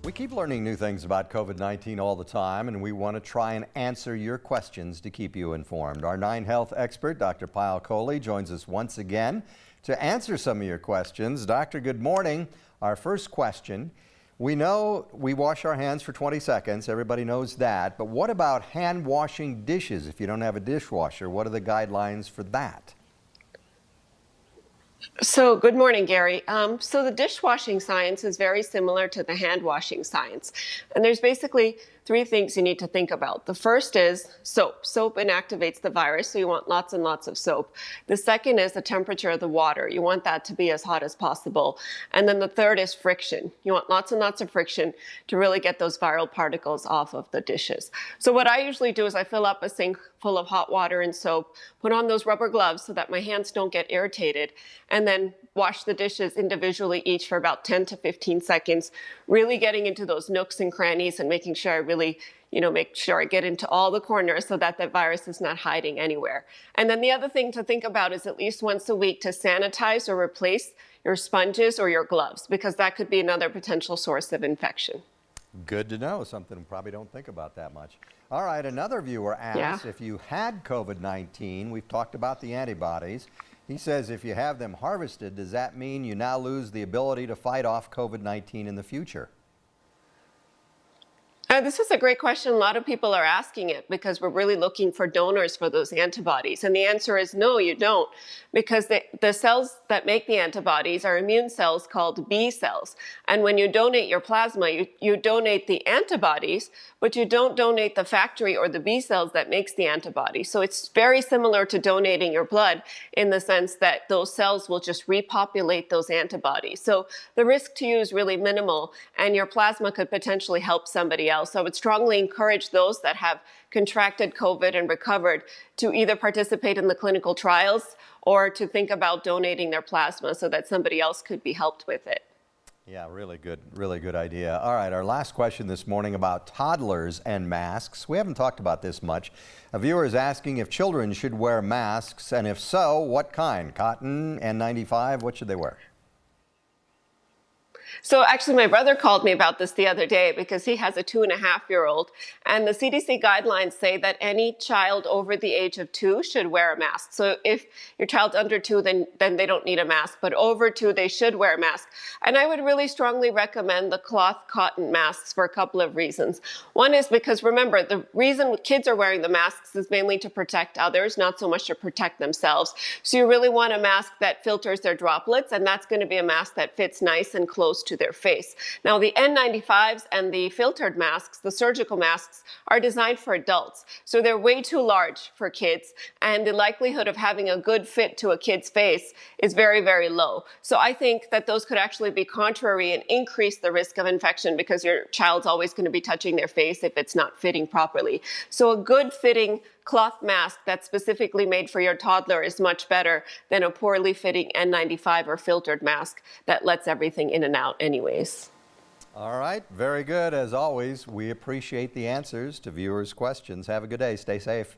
We keep learning new things about COVID-19 all the time, and we want to try and answer your questions to keep you informed. Our 9 Health expert, Dr. Payal Kohli, joins us once again to answer some of your questions. Doctor, good morning. Our first question, we know we wash our hands for 20 seconds. Everybody knows that. But what about hand washing dishes if you don't have a dishwasher? What are the guidelines for that? So good morning, Gary. So the dishwashing science is very similar to the hand washing science. And there's basically 3 things you need to think about. The first is soap. Soap inactivates the virus, so you want lots and lots of soap. The second is the temperature of the water. You want that to be as hot as possible. And then the third is friction. You want lots and lots of friction to really get those viral particles off of the dishes. So what I usually do is I fill up a sink full of hot water and soap, put on those rubber gloves so that my hands don't get irritated, and then wash the dishes individually each for about 10 to 15 seconds, really getting into those nooks and crannies and making sure I really, make sure I get into all the corners so that the virus is not hiding anywhere. And then the other thing to think about is at least once a week to sanitize or replace your sponges or your gloves, because that could be another potential source of infection. Good to know, something we probably don't think about that much. All right, another viewer asks if you had COVID-19, we've talked about the antibodies. He says if you have them harvested, does that mean you now lose the ability to fight off COVID-19 in the future? This is a great question. A lot of people are asking it because we're really looking for donors for those antibodies. And the answer is no, you don't, because the cells that make the antibodies are immune cells called B cells. And when you donate your plasma, you donate the antibodies, but you don't donate the factory or the B cells that makes the antibody. So it's very similar to donating your blood in the sense that those cells will just repopulate those antibodies. So the risk to you is really minimal, and your plasma could potentially help somebody else. So I would strongly encourage those that have contracted COVID and recovered to either participate in the clinical trials or to think about donating their plasma so that somebody else could be helped with it. Yeah, really good idea. All right, our last question this morning about toddlers and masks. We haven't talked about this much. A viewer is asking if children should wear masks, and if so, what kind? Cotton, N95, what should they wear? So actually, my brother called me about this the other day because he has a 2.5-year-old, and the CDC guidelines say that any child over the age of 2 should wear a mask. So if your child's under 2, then they don't need a mask, but over 2, they should wear a mask. And I would really strongly recommend the cloth cotton masks for a couple of reasons. One is because, remember, the reason kids are wearing the masks is mainly to protect others, not so much to protect themselves. So you really want a mask that filters their droplets, and that's going to be a mask that fits nice and close to their face. Now, the N95s and the filtered masks, the surgical masks, are designed for adults. So they're way too large for kids, and the likelihood of having a good fit to a kid's face is very, very low. So I think that those could actually be contrary and increase the risk of infection because your child's always going to be touching their face if it's not fitting properly. So a good fitting cloth mask that's specifically made for your toddler is much better than a poorly fitting N95 or filtered mask that lets everything in and out anyways. All right, very good. As always, we appreciate the answers to viewers' questions. Have a good day. Stay safe.